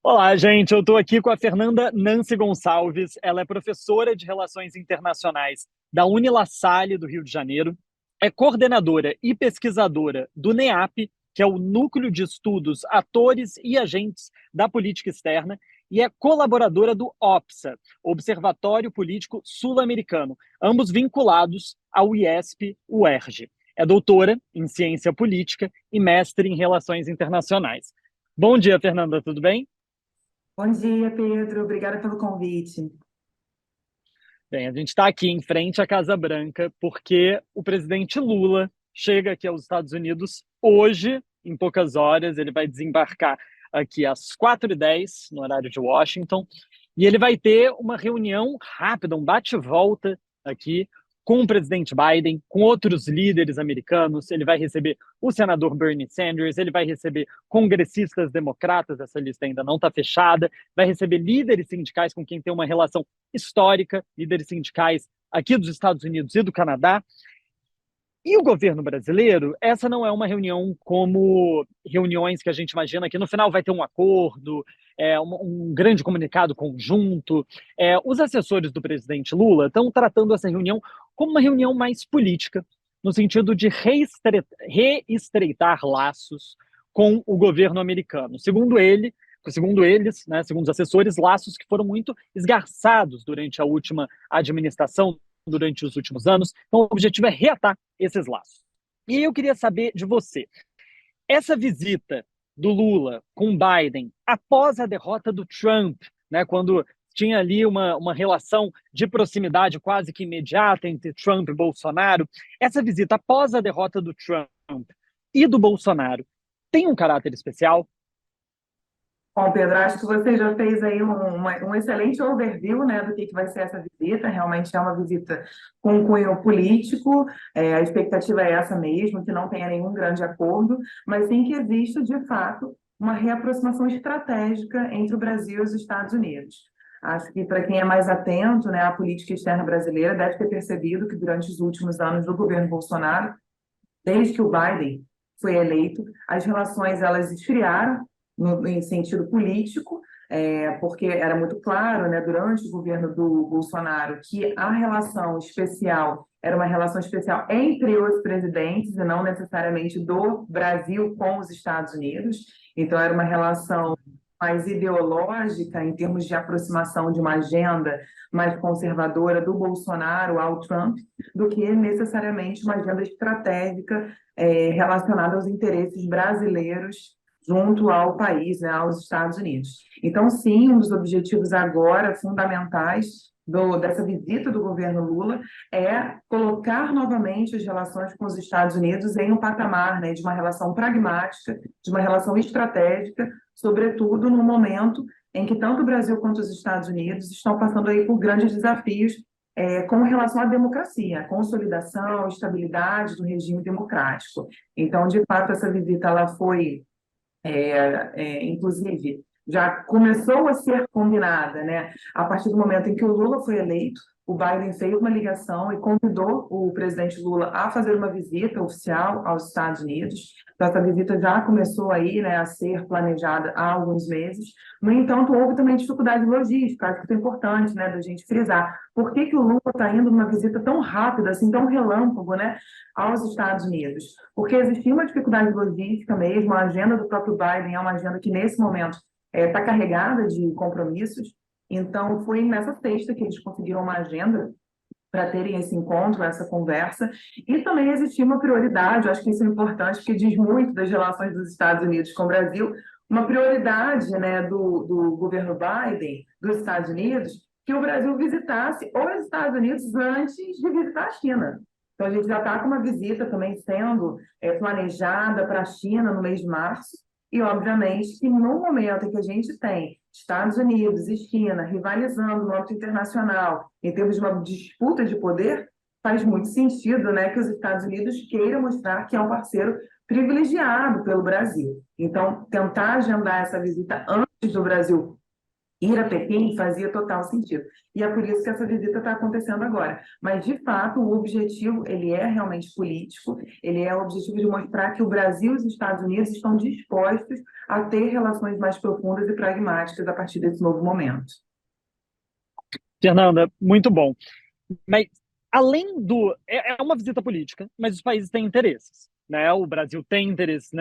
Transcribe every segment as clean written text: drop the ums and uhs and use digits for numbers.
Olá, gente. Eu estou aqui com a Fernanda Nancy Gonçalves. Ela é professora de Relações Internacionais da Unila Salle, do Rio de Janeiro. É coordenadora e pesquisadora do NEAP, que é o Núcleo de Estudos Atores e Agentes da Política Externa, e é colaboradora do OPSA, Observatório Político Sul-Americano, ambos vinculados ao IESP-UERJ. É doutora em Ciência Política e mestre em Relações Internacionais. Bom dia, Fernanda, tudo bem? Bom dia, Pedro. Obrigada pelo convite. Bem, a gente está aqui em frente à Casa Branca porque o presidente Lula chega aqui aos Estados Unidos hoje, em poucas horas. Ele vai desembarcar aqui às 4h10, no horário de Washington, e ele vai ter uma reunião rápida, um bate-volta aqui com o presidente Biden, com outros líderes americanos. Ele vai receber o senador Bernie Sanders, ele vai receber congressistas democratas, essa lista ainda não está fechada, vai receber líderes sindicais com quem tem uma relação histórica, líderes sindicais aqui dos Estados Unidos e do Canadá. E o governo brasileiro, essa não é uma reunião como reuniões que a gente imagina que no final vai ter um acordo, um grande comunicado conjunto. Os assessores do presidente Lula estão tratando essa reunião como uma reunião mais política, no sentido de reestreitar laços com o governo americano. Segundo eles, né, segundo os assessores, laços que foram muito esgarçados durante a última administração, durante os últimos anos. Então, o objetivo é reatar esses laços. E eu queria saber de você, essa visita do Lula com Biden após a derrota do Trump, né, quando tinha ali uma relação de proximidade quase que imediata entre Trump e Bolsonaro, essa visita após a derrota do Trump e do Bolsonaro tem um caráter especial? Bom, Pedro, acho que você já fez aí um excelente overview, né, do que vai ser essa visita. Realmente é uma visita com um cunho político. A expectativa é essa mesmo, que não tenha nenhum grande acordo, mas sim que exista, de fato, uma reaproximação estratégica entre o Brasil e os Estados Unidos. Acho que para quem é mais atento, né, à política externa brasileira, deve ter percebido que durante os últimos anos do governo Bolsonaro, desde que o Biden foi eleito, as relações elas esfriaram em sentido político, porque era muito claro, né, durante o governo do Bolsonaro, que a relação especial era uma relação especial entre os presidentes e não necessariamente do Brasil com os Estados Unidos. Então, era uma relação mais ideológica em termos de aproximação de uma agenda mais conservadora do Bolsonaro ao Trump, do que necessariamente uma agenda estratégica relacionada aos interesses brasileiros junto ao país, né, aos Estados Unidos. Então, sim, um dos objetivos agora fundamentais dessa visita do governo Lula é colocar novamente as relações com os Estados Unidos em um patamar, né, de uma relação pragmática, de uma relação estratégica, sobretudo no momento em que tanto o Brasil quanto os Estados Unidos estão passando aí por grandes desafios com relação à democracia, à consolidação, estabilidade do regime democrático. Então, de fato, essa visita ela foi inclusive, já começou a ser combinada, né? A partir do momento em que o Lula foi eleito, o Biden fez uma ligação e convidou o presidente Lula a fazer uma visita oficial aos Estados Unidos. Então, essa visita já começou aí, né, a ser planejada há alguns meses. No entanto, houve também dificuldade logística, acho que é importante, né, da gente frisar. Por que que o Lula está indo numa visita tão rápida, assim, tão relâmpago, né, aos Estados Unidos? Porque existia uma dificuldade logística mesmo, a agenda do próprio Biden é uma agenda que, nesse momento, está carregada de compromissos. Então, foi nessa sexta que eles conseguiram uma agenda para terem esse encontro, essa conversa, e também existia uma prioridade, eu acho que isso é importante, porque diz muito das relações dos Estados Unidos com o Brasil, uma prioridade, né, do governo Biden, dos Estados Unidos, que o Brasil visitasse os Estados Unidos antes de visitar a China. Então, a gente já está com uma visita também sendo planejada para a China no mês de março, e, obviamente, que no momento em que a gente tem Estados Unidos e China rivalizando no âmbito internacional, em termos de uma disputa de poder, faz muito sentido, né, que os Estados Unidos queiram mostrar que é um parceiro privilegiado pelo Brasil. Então, tentar agendar essa visita antes do Brasil ir a Pequim fazia total sentido. E é por isso que essa visita está acontecendo agora. Mas, de fato, o objetivo, ele é realmente político, ele é o objetivo de mostrar que o Brasil e os Estados Unidos estão dispostos a ter relações mais profundas e pragmáticas a partir desse novo momento. Fernanda, muito bom. Mas, além do. É uma visita política, mas os países têm interesses. Né? O Brasil tem interesse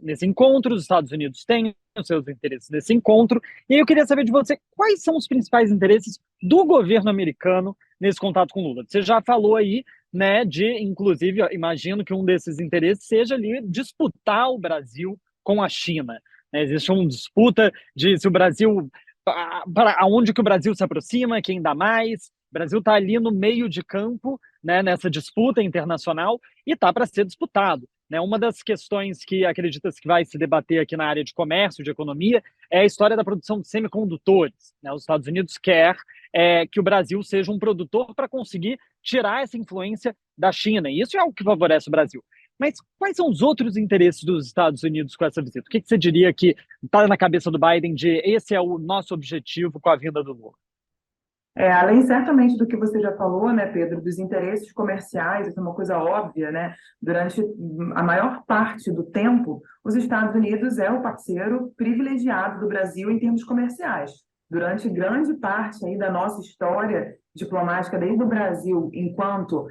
nesse encontro, os Estados Unidos têm os seus interesses nesse encontro. E aí eu queria saber de você quais são os principais interesses do governo americano nesse contato com Lula. Você já falou aí, né, inclusive, imagino que um desses interesses seja ali disputar o Brasil com a China. Né? Existe uma disputa de se o Brasil para aonde que o Brasil se aproxima, quem dá mais. O Brasil está ali no meio de campo, né, nessa disputa internacional e está para ser disputado. Né? Uma das questões que acredita-se que vai se debater aqui na área de comércio, de economia, é a história da produção de semicondutores. Né? Os Estados Unidos quer que o Brasil seja um produtor para conseguir tirar essa influência da China. E isso é algo que favorece o Brasil. Mas quais são os outros interesses dos Estados Unidos com essa visita? O que você diria que está na cabeça do Biden de esse é o nosso objetivo com a vinda do Lula? Além certamente do que você já falou, né, Pedro, dos interesses comerciais, isso é uma coisa óbvia, né? Durante a maior parte do tempo, os Estados Unidos é o parceiro privilegiado do Brasil em termos comerciais. Durante grande parte aí da nossa história diplomática, desde o Brasil, enquanto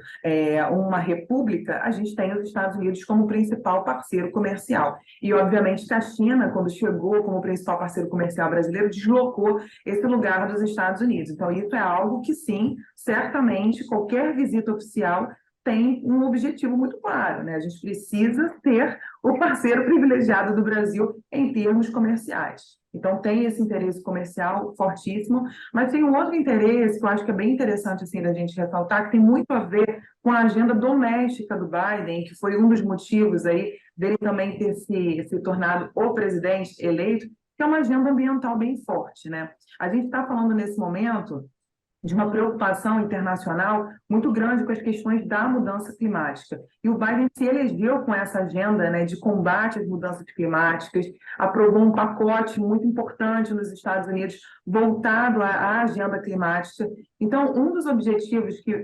uma república, a gente tem os Estados Unidos como principal parceiro comercial. E, obviamente, que a China, quando chegou como principal parceiro comercial brasileiro, deslocou esse lugar dos Estados Unidos. Então, isso é algo que, sim, certamente, qualquer visita oficial tem um objetivo muito claro, né? A gente precisa ter o parceiro privilegiado do Brasil em termos comerciais. Então, tem esse interesse comercial fortíssimo, mas tem um outro interesse que eu acho que é bem interessante assim, da gente ressaltar, que tem muito a ver com a agenda doméstica do Biden, que foi um dos motivos aí dele também ter se tornado o presidente eleito, que é uma agenda ambiental bem forte, né? A gente está falando nesse momento de uma preocupação internacional muito grande com as questões da mudança climática. E o Biden se elegeu com essa agenda, né, de combate às mudanças climáticas, aprovou um pacote muito importante nos Estados Unidos voltado à agenda climática. Então, um dos objetivos que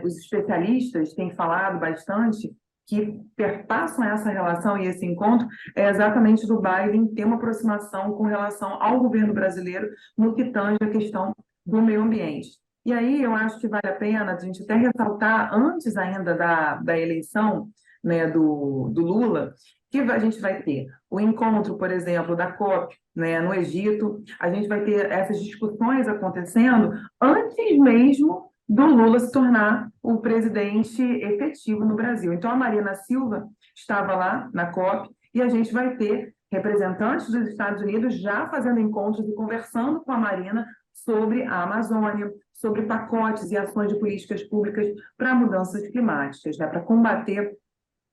os especialistas têm falado bastante que perpassam essa relação e esse encontro é exatamente do Biden ter uma aproximação com relação ao governo brasileiro no que tange a questão do meio ambiente. E aí eu acho que vale a pena a gente até ressaltar, antes ainda da eleição, né, do Lula, que a gente vai ter o encontro, por exemplo, da COP, né, no Egito, a gente vai ter essas discussões acontecendo antes mesmo do Lula se tornar o presidente efetivo no Brasil. Então, a Marina Silva estava lá na COP e a gente vai ter representantes dos Estados Unidos já fazendo encontros e conversando com a Marina sobre a Amazônia, sobre pacotes e ações de políticas públicas para mudanças climáticas, né, para combater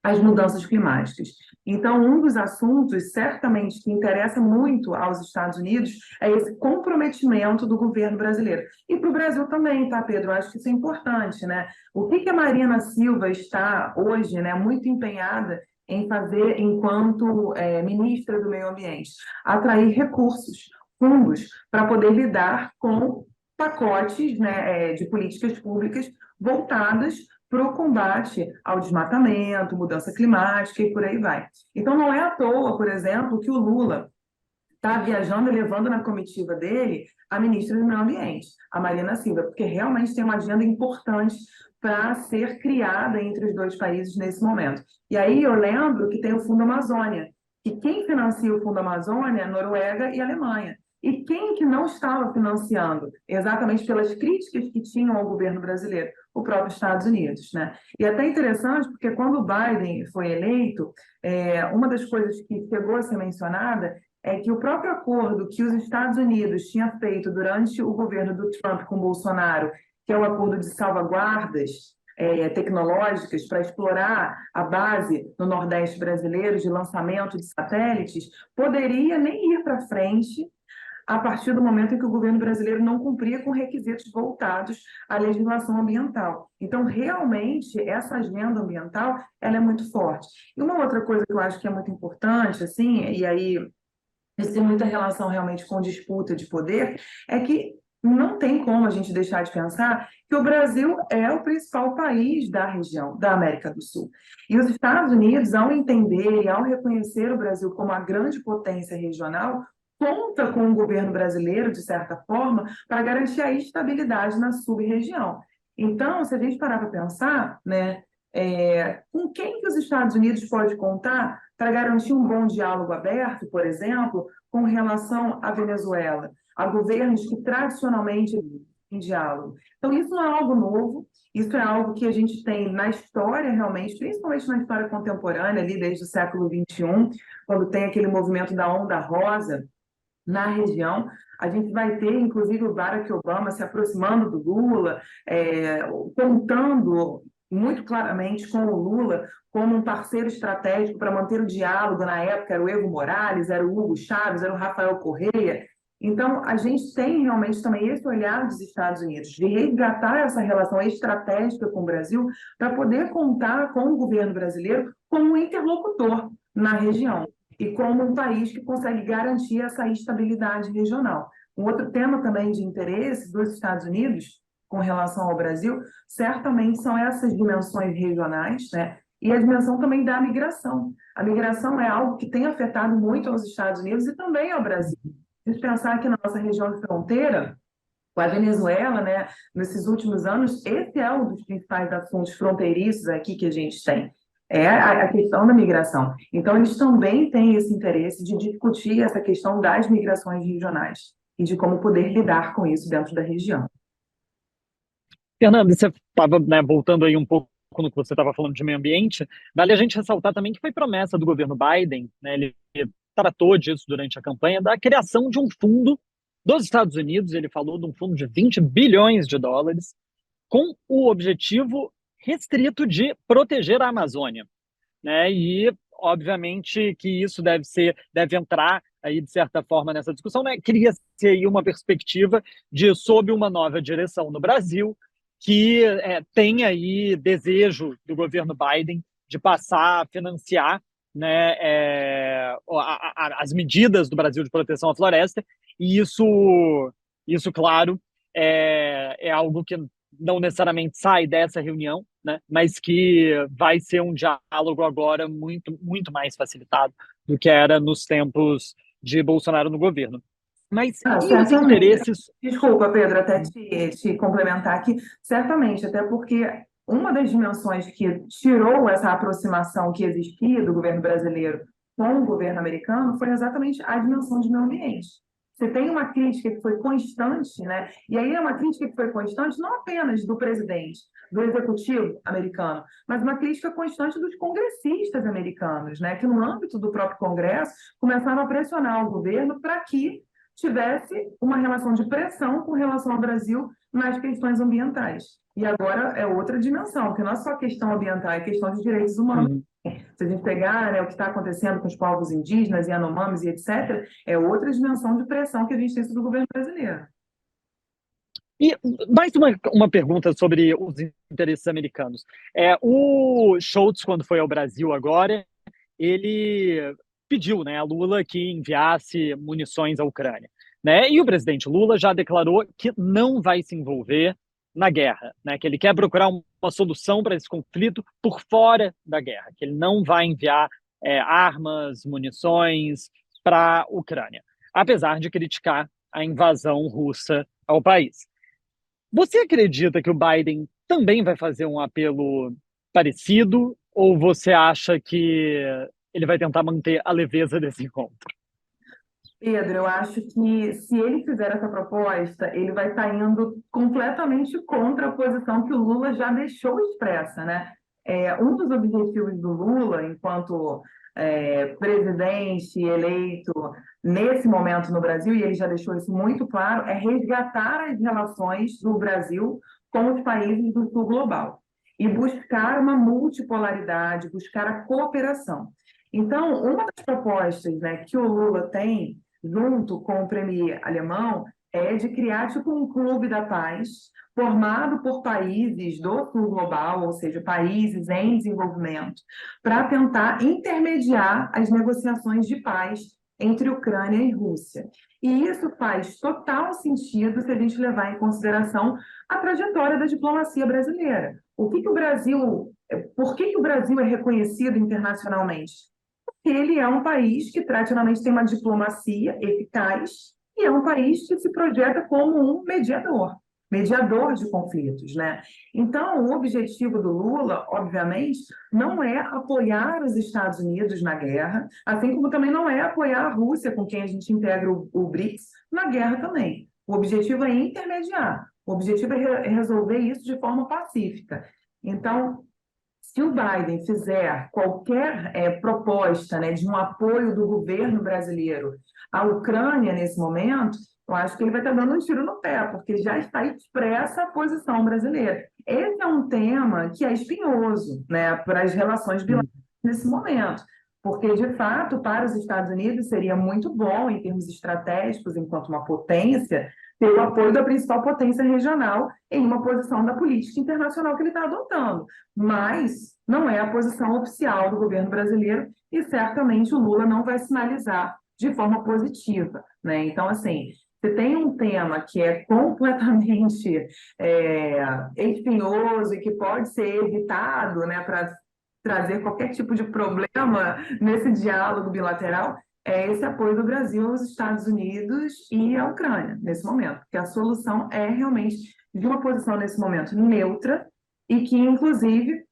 as mudanças climáticas. Então, um dos assuntos, certamente, que interessa muito aos Estados Unidos é esse comprometimento do governo brasileiro. E para o Brasil também, tá, Pedro? Eu acho que isso é importante, né? O que a Marina Silva está hoje, né, muito empenhada em fazer enquanto ministra do Meio Ambiente? Atrair recursos, fundos, para poder lidar com pacotes, né, de políticas públicas voltadas para o combate ao desmatamento, mudança climática e por aí vai. Então, não é à toa, por exemplo, que o Lula está viajando e levando na comitiva dele a ministra do Meio Ambiente, a Marina Silva, porque realmente tem uma agenda importante para ser criada entre os dois países nesse momento. E aí eu lembro que tem o Fundo Amazônia, que quem financia o Fundo Amazônia é a Noruega e a Alemanha. E quem que não estava financiando, exatamente pelas críticas que tinham ao governo brasileiro? O próprio Estados Unidos, né? E é até interessante, porque quando o Biden foi eleito, uma das coisas que chegou a ser mencionada é que o próprio acordo que os Estados Unidos tinha feito durante o governo do Trump com Bolsonaro, que é o acordo de salvaguardas tecnológicas para explorar a base no Nordeste brasileiro de lançamento de satélites, poderia nem ir para frente a partir do momento em que o governo brasileiro não cumpria com requisitos voltados à legislação ambiental. Então, realmente, essa agenda ambiental, ela é muito forte. E uma outra coisa que eu acho que é muito importante, assim, e aí isso tem muita relação realmente com disputa de poder, é que não tem como a gente deixar de pensar que o Brasil é o principal país da região, da América do Sul. E os Estados Unidos, ao entender e ao reconhecer o Brasil como a grande potência regional, conta com o governo brasileiro, de certa forma, para garantir a estabilidade na sub-região. Então, se a gente parar para pensar, né, com quem que os Estados Unidos pode contar para garantir um bom diálogo aberto, por exemplo, com relação à Venezuela, a governos que tradicionalmente têm diálogo. Então, isso não é algo novo, isso é algo que a gente tem na história, realmente, principalmente na história contemporânea, ali desde o século XXI, quando tem aquele movimento da Onda Rosa na região. A gente vai ter, inclusive, o Barack Obama se aproximando do Lula, contando muito claramente com o Lula como um parceiro estratégico para manter o diálogo. Na época era o Evo Morales, era o Hugo Chávez, era o Rafael Correia. Então, a gente tem realmente também esse olhar dos Estados Unidos, de resgatar essa relação estratégica com o Brasil, para poder contar com o governo brasileiro como um interlocutor na região e como um país que consegue garantir essa estabilidade regional. Um outro tema também de interesse dos Estados Unidos com relação ao Brasil, certamente são essas dimensões regionais, né? E a dimensão também da migração. A migração é algo que tem afetado muito aos Estados Unidos e também ao Brasil. Se a gente pensar que na nossa região de fronteira, com a Venezuela, né, nesses últimos anos, esse é um dos principais assuntos fronteiriços aqui que a gente tem, é a questão da migração. Então, eles também têm esse interesse de discutir essa questão das migrações regionais e de como poder lidar com isso dentro da região. Fernando, você estava, né, voltando aí um pouco no que você estava falando de meio ambiente, vale a gente ressaltar também que foi promessa do governo Biden, né, ele tratou disso durante a campanha, da criação de um fundo dos Estados Unidos, ele falou de um fundo de 20 bilhões de dólares, com o objetivo restrito de proteger a Amazônia, né? E obviamente que isso deve entrar aí de certa forma nessa discussão, né? Cria-se aí uma perspectiva de sob uma nova direção no Brasil que tem aí desejo do governo Biden de passar a financiar, né, as medidas do Brasil de proteção à floresta, e isso claro, é algo que não necessariamente sai dessa reunião, né, mas que vai ser um diálogo agora muito, muito mais facilitado do que era nos tempos de Bolsonaro no governo. Mas e os Certamente. interesses? Desculpa, Pedro, até te complementar aqui. Certamente, até porque uma das dimensões que tirou essa aproximação que existia do governo brasileiro com o governo americano foi exatamente a dimensão de meio ambiente. Você tem uma crítica que foi constante, né? E aí é uma crítica que foi constante não apenas do presidente, do executivo americano, mas uma crítica constante dos congressistas americanos, né? Que no âmbito do próprio Congresso começaram a pressionar o governo para que tivesse uma relação de pressão com relação ao Brasil nas questões ambientais. E agora é outra dimensão, porque não é só questão ambiental, é questão de direitos humanos. Uhum. Se a gente pegar, né, o que está acontecendo com os povos indígenas, Yanomamis e etc., é outra dimensão de pressão que a gente tem sobre o governo brasileiro. E mais uma pergunta sobre os interesses americanos. O Scholz, quando foi ao Brasil agora, ele pediu, né, a Lula que enviasse munições à Ucrânia, né? E o presidente Lula já declarou que não vai se envolver na guerra, né? Que ele quer procurar uma solução para esse conflito por fora da guerra, que ele não vai enviar armas, munições para a Ucrânia, apesar de criticar a invasão russa ao país. Você acredita que o Biden também vai fazer um apelo parecido, ou você acha que ele vai tentar manter a leveza desse encontro? Pedro, eu acho que se ele fizer essa proposta, ele vai estar indo completamente contra a posição que o Lula já deixou expressa, né? Um dos objetivos do Lula, enquanto presidente eleito nesse momento no Brasil, e ele já deixou isso muito claro, é resgatar as relações do Brasil com os países do sul global e buscar uma multipolaridade, buscar a cooperação. Então, uma das propostas, né, que o Lula tem junto com o premier alemão, é de criar tipo um clube da paz, formado por países do sul global, ou seja, países em desenvolvimento, para tentar intermediar as negociações de paz entre Ucrânia e Rússia. E isso faz total sentido se a gente levar em consideração a trajetória da diplomacia brasileira. Por que que o Brasil é reconhecido internacionalmente? Porque ele é um país que tradicionalmente tem uma diplomacia eficaz e é um país que se projeta como um mediador de conflitos, né? Então, o objetivo do Lula, obviamente, não é apoiar os Estados Unidos na guerra, assim como também não é apoiar a Rússia, com quem a gente integra o BRICS, na guerra também. O objetivo é intermediar, o objetivo é resolver isso de forma pacífica. Então, se o Biden fizer qualquer proposta, né, de um apoio do governo brasileiro à Ucrânia nesse momento, eu acho que ele vai estar dando um tiro no pé, porque já está expressa a posição brasileira. Esse é um tema que é espinhoso, né, para as relações bilaterais nesse momento, porque, de fato, para os Estados Unidos seria muito bom, em termos estratégicos, enquanto uma potência, ter o apoio da principal potência regional em uma posição da política internacional que ele está adotando. Mas não é a posição oficial do governo brasileiro e certamente o Lula não vai sinalizar de forma positiva, né? Então, assim, você tem um tema que é completamente espinhoso e que pode ser evitado, né, para trazer qualquer tipo de problema nesse diálogo bilateral, é esse apoio do Brasil aos Estados Unidos e à Ucrânia, nesse momento, porque a solução é realmente de uma posição, nesse momento, neutra e que, inclusive,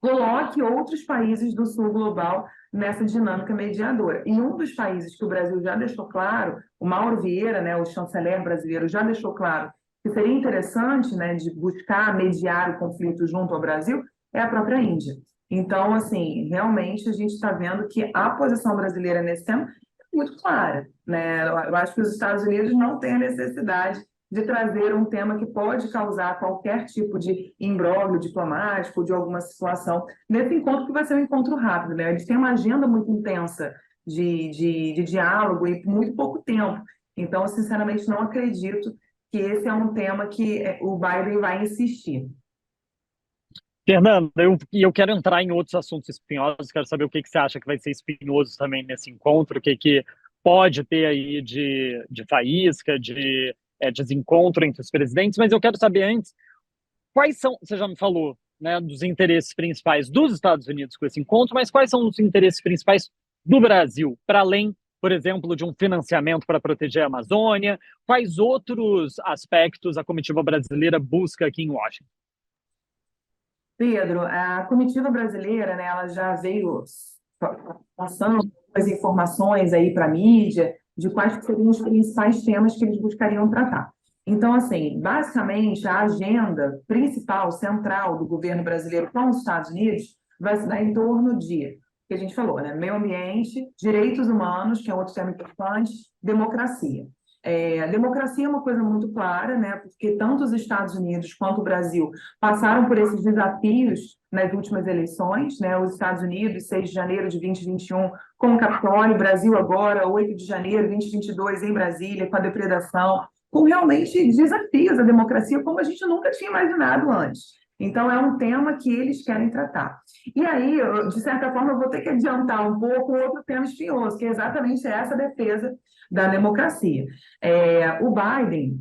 coloque outros países do sul global nessa dinâmica mediadora. E um dos países que o Brasil já deixou claro, o Mauro Vieira, né, o chanceler brasileiro, já deixou claro que seria interessante, né, de buscar mediar o conflito junto ao Brasil, é a própria Índia. Então, assim, realmente a gente está vendo que a posição brasileira nesse tema é muito clara, né? Eu acho que os Estados Unidos não têm a necessidade de trazer um tema que pode causar qualquer tipo de imbróglio diplomático, de alguma situação, nesse encontro que vai ser um encontro rápido, né? Eles têm uma agenda muito intensa de diálogo e muito pouco tempo. Então, eu, sinceramente, não acredito que esse é um tema que o Biden vai insistir. Fernanda, eu quero entrar em outros assuntos espinhosos, quero saber o que você acha que vai ser espinhoso também nesse encontro, o que pode ter aí de faísca, de desencontro entre os presidentes, mas eu quero saber antes, quais são, você já me falou, né, dos interesses principais dos Estados Unidos com esse encontro, mas quais são os interesses principais do Brasil, para além, por exemplo, de um financiamento para proteger a Amazônia, quais outros aspectos a comitiva brasileira busca aqui em Washington? Pedro, a comitiva brasileira, né, ela já veio passando as informações aí para a mídia de quais que seriam os principais temas que eles buscariam tratar. Então, assim, basicamente, a agenda principal, central do governo brasileiro com os Estados Unidos vai se dar em torno de, que a gente falou, né, meio ambiente, direitos humanos, que é outro tema importante, democracia. A democracia é uma coisa muito clara, né? Porque tanto os Estados Unidos quanto o Brasil passaram por esses desafios nas últimas eleições, né? Os Estados Unidos, 6 de janeiro de 2021, com o Capitólio, o Brasil agora, 8 de janeiro de 2022, em Brasília, com a depredação, com realmente desafios à democracia como a gente nunca tinha imaginado antes. Então, é um tema que eles querem tratar. E aí, de certa forma, eu vou ter que adiantar um pouco outro tema espinhoso, que é exatamente essa defesa da democracia. O Biden,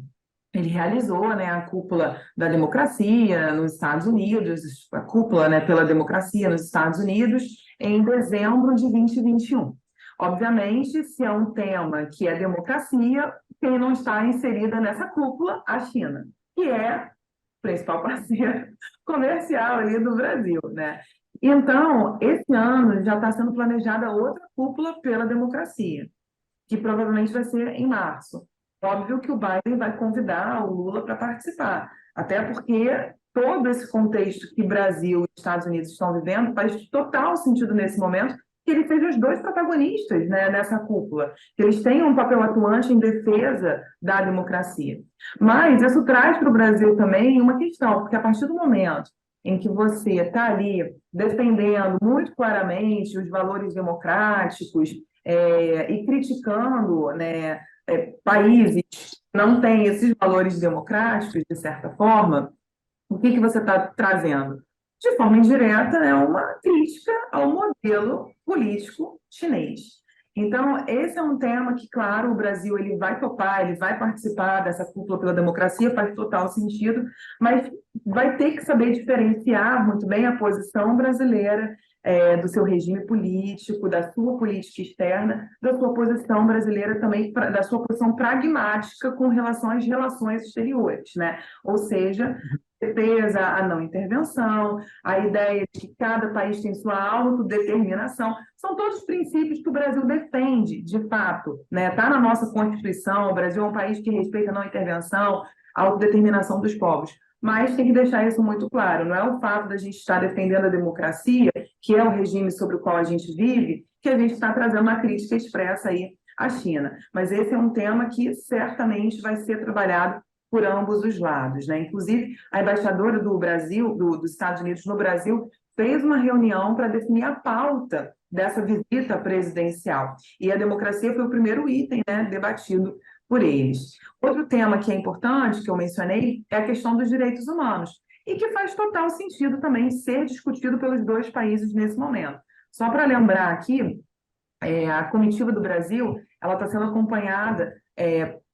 ele realizou, né, a cúpula da democracia nos Estados Unidos, a cúpula, né, pela democracia nos Estados Unidos, em dezembro de 2021. Obviamente, se é um tema que é democracia, quem não está inserida nessa cúpula? A China, que é o principal parceiro comercial ali do Brasil, né? Então, esse ano já está sendo planejada outra cúpula pela democracia, que provavelmente vai ser em março. Óbvio que o Biden vai convidar o Lula para participar, até porque todo esse contexto que Brasil e Estados Unidos estão vivendo faz total sentido nesse momento que eles sejam os dois protagonistas, né, nessa cúpula, que eles tenham um papel atuante em defesa da democracia. Mas isso traz para o Brasil também uma questão, porque a partir do momento em que você está ali defendendo muito claramente os valores democráticos, e criticando, né, países que não têm esses valores democráticos, de certa forma, o que você está trazendo? De forma indireta, é uma crítica ao modelo político chinês. Então, esse é um tema que, claro, o Brasil ele vai topar, ele vai participar dessa cúpula pela democracia, faz total sentido, mas vai ter que saber diferenciar muito bem a posição brasileira, do seu regime político, da sua política externa, da sua posição brasileira também, da sua posição pragmática com relação às relações exteriores, né? Ou seja, defesa à não intervenção, a ideia de que cada país tem sua autodeterminação, são todos princípios que o Brasil defende, de fato, né? Está na nossa Constituição, o Brasil é um país que respeita a não intervenção, a autodeterminação dos povos. Mas tem que deixar isso muito claro, não é o fato da gente estar defendendo a democracia, que é o regime sobre o qual a gente vive, que a gente está trazendo uma crítica expressa aí à China. Mas esse é um tema que certamente vai ser trabalhado por ambos os lados, né? Inclusive, a embaixadora do Brasil, dos Estados Unidos no Brasil, fez uma reunião para definir a pauta dessa visita presidencial. E a democracia foi o primeiro item, né, debatido por eles. Outro tema que é importante, que eu mencionei, é a questão dos direitos humanos, e que faz total sentido também ser discutido pelos dois países nesse momento. Só para lembrar aqui, a comitiva do Brasil, ela está sendo acompanhada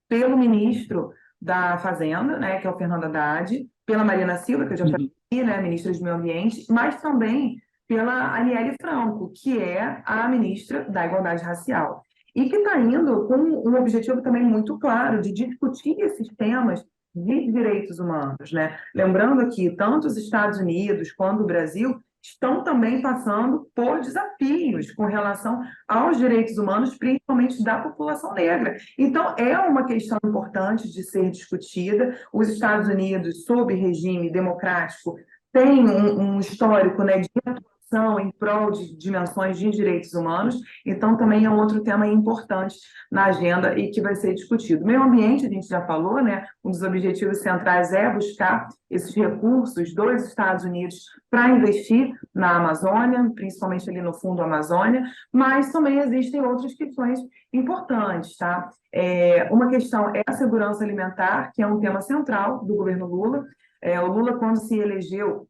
pelo ministro da Fazenda, né, que é o Fernando Haddad, pela Marina Silva, que eu já falei, né, ministra do Meio Ambiente, mas também pela Aniele Franco, que é a ministra da Igualdade Racial. E que está indo com um objetivo também muito claro de discutir esses temas de direitos humanos, né? Lembrando que tanto os Estados Unidos quanto o Brasil estão também passando por desafios com relação aos direitos humanos, principalmente da população negra. Então, é uma questão importante de ser discutida. Os Estados Unidos, sob regime democrático, têm um histórico, né, de atuação em prol de dimensões de direitos humanos, então também é um outro tema importante na agenda e que vai ser discutido. Meio ambiente, a gente já falou, né? Um dos objetivos centrais é buscar esses recursos dos Estados Unidos para investir na Amazônia, principalmente ali no Fundo Amazônia, mas também existem outras questões importantes, tá? Uma questão é a segurança alimentar, que é um tema central do governo Lula. O Lula, quando se elegeu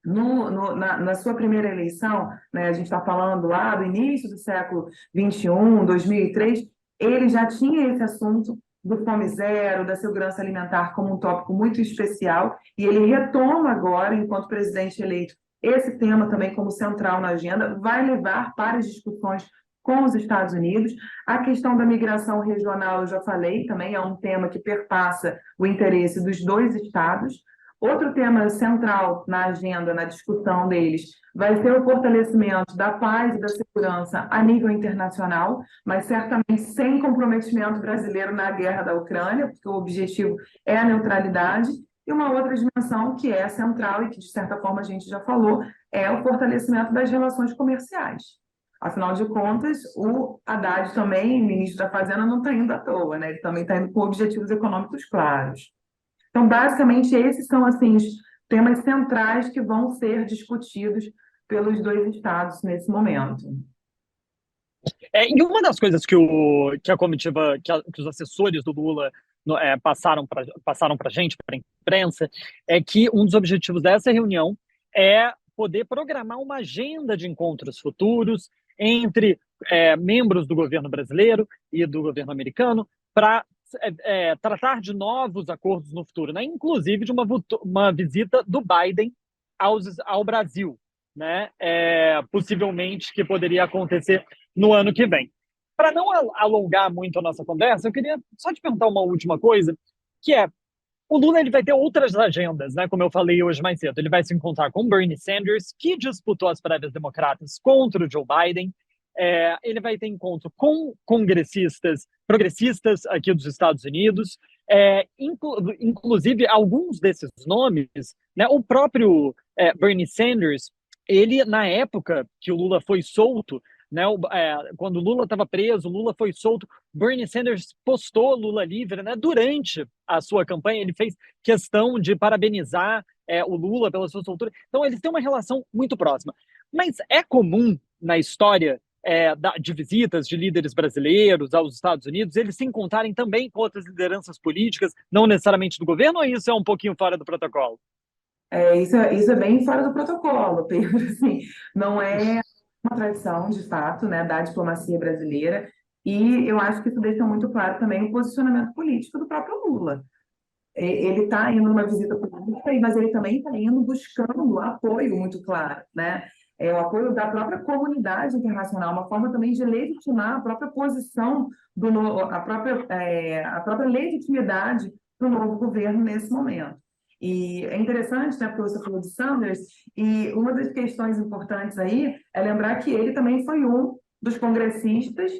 na sua primeira eleição, né, a gente está falando lá do início do século XXI, 2003, ele já tinha esse assunto do Fome Zero, da segurança alimentar como um tópico muito especial, e ele retoma agora, enquanto presidente eleito, esse tema também como central na agenda, vai levar para as discussões com os Estados Unidos. A questão da migração regional, eu já falei, também é um tema que perpassa o interesse dos dois estados. Outro tema central na agenda, na discussão deles, vai ser o fortalecimento da paz e da segurança a nível internacional, mas certamente sem comprometimento brasileiro na guerra da Ucrânia, porque o objetivo é a neutralidade. E uma outra dimensão que é central e que, de certa forma, a gente já falou, é o fortalecimento das relações comerciais. Afinal de contas, o Haddad também, ministro da Fazenda, não está indo à toa, né? Ele também está indo com objetivos econômicos claros. Então, basicamente, esses são assim, os temas centrais que vão ser discutidos pelos dois estados nesse momento. E uma das coisas que a comitiva, que os assessores do Lula passaram para a gente, para a imprensa, é que um dos objetivos dessa reunião é poder programar uma agenda de encontros futuros entre membros do governo brasileiro e do governo americano para tratar de novos acordos no futuro, né? Inclusive de uma visita do Biden ao Brasil, né? Possivelmente que poderia acontecer no ano que vem. Para não alongar muito a nossa conversa, eu queria só te perguntar uma última coisa, que é, o Lula ele vai ter outras agendas, né? Como eu falei hoje mais cedo. Ele vai se encontrar com Bernie Sanders, que disputou as prévias democratas contra o Joe Biden. Ele vai ter encontro com congressistas progressistas aqui dos Estados Unidos. Inclusive, alguns desses nomes, né? O próprio Bernie Sanders, ele, na época que o Lula foi solto, né, quando o Lula estava preso, o Lula foi solto, Bernie Sanders postou Lula livre, né, durante a sua campanha, ele fez questão de parabenizar o Lula pela sua soltura. Então, eles têm uma relação muito próxima. Mas é comum na história de visitas de líderes brasileiros aos Estados Unidos, eles se encontrarem também com outras lideranças políticas, não necessariamente do governo, ou isso é um pouquinho fora do protocolo? Isso é bem fora do protocolo, Pedro. Assim, não é uma tradição, de fato, né, da diplomacia brasileira, e eu acho que isso deixa muito claro também o posicionamento político do próprio Lula. Ele está indo numa visita política, mas ele também está indo buscando apoio muito claro, né? O apoio da própria comunidade internacional, uma forma também de legitimar a própria posição a própria legitimidade do novo governo nesse momento. E é interessante, né, porque você falou de Sanders, e uma das questões importantes aí é lembrar que ele também foi um dos congressistas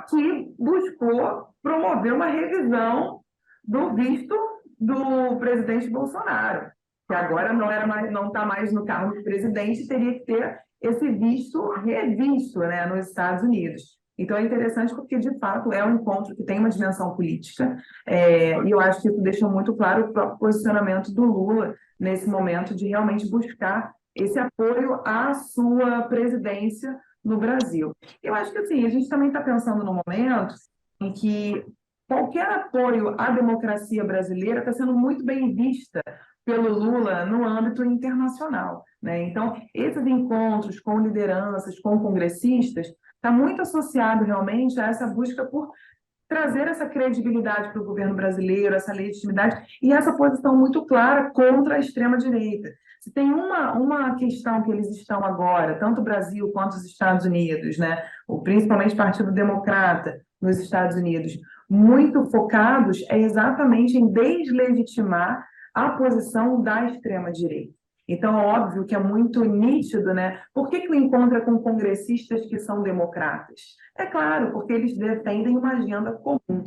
que buscou promover uma revisão do visto do presidente Bolsonaro, que agora não está mais no cargo de presidente, teria que ter esse visto revisto, né, nos Estados Unidos. Então é interessante porque, de fato, é um encontro que tem uma dimensão política, e eu acho que isso deixa muito claro o próprio posicionamento do Lula nesse momento de realmente buscar esse apoio à sua presidência no Brasil. Eu acho que assim, a gente também está pensando no momento em que qualquer apoio à democracia brasileira está sendo muito bem vista pelo Lula no âmbito internacional, né? Então, esses encontros com lideranças, com congressistas, está muito associado realmente a essa busca por trazer essa credibilidade para o governo brasileiro, essa legitimidade e essa posição muito clara contra a extrema-direita. Se tem uma questão que eles estão agora, tanto o Brasil quanto os Estados Unidos, né, principalmente o Partido Democrata nos Estados Unidos, muito focados é exatamente em deslegitimar a posição da extrema-direita. Então, é óbvio que é muito nítido, né? Por que o encontra com congressistas que são democratas? É claro, porque eles defendem uma agenda comum.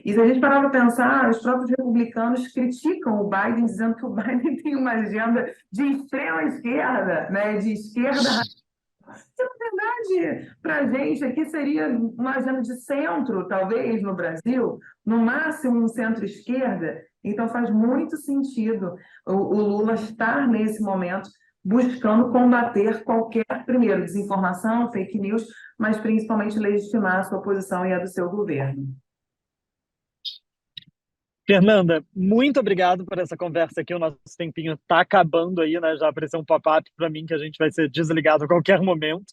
E se a gente parar para pensar, os próprios republicanos criticam o Biden, dizendo que o Biden tem uma agenda de extrema esquerda, né? De esquerda. Que, na verdade, para a gente aqui seria uma agenda de centro, talvez, no Brasil, no máximo um centro-esquerda. Então, faz muito sentido o Lula estar, nesse momento, buscando combater qualquer, primeiro, desinformação, fake news, mas principalmente legitimar a sua posição e a do seu governo. Fernanda, muito obrigado por essa conversa aqui. O nosso tempinho está acabando aí, né? Já apareceu um pop-up para mim que a gente vai ser desligado a qualquer momento.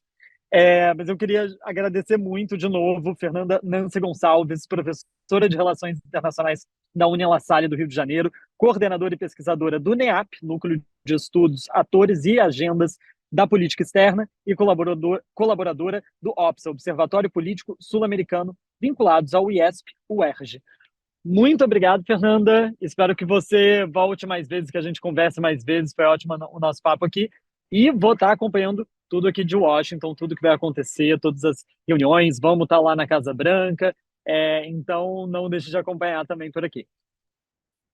Mas eu queria agradecer muito de novo, Fernanda Nancy Gonçalves, professora de Relações Internacionais da União La Salle do Rio de Janeiro, coordenadora e pesquisadora do NEAP, Núcleo de Estudos, Atores e Agendas da Política Externa, e colaboradora do OPSA, Observatório Político Sul-Americano, vinculados ao IESP-UERJ. Muito obrigado, Fernanda. Espero que você volte mais vezes, que a gente converse mais vezes. Foi ótimo o nosso papo aqui. E vou estar acompanhando tudo aqui de Washington, tudo que vai acontecer, todas as reuniões. Vamos estar lá na Casa Branca. Então, não deixe de acompanhar também por aqui.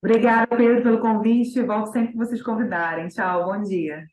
Obrigada, Pedro, pelo convite. Volto sempre que vocês convidarem. Tchau, bom dia.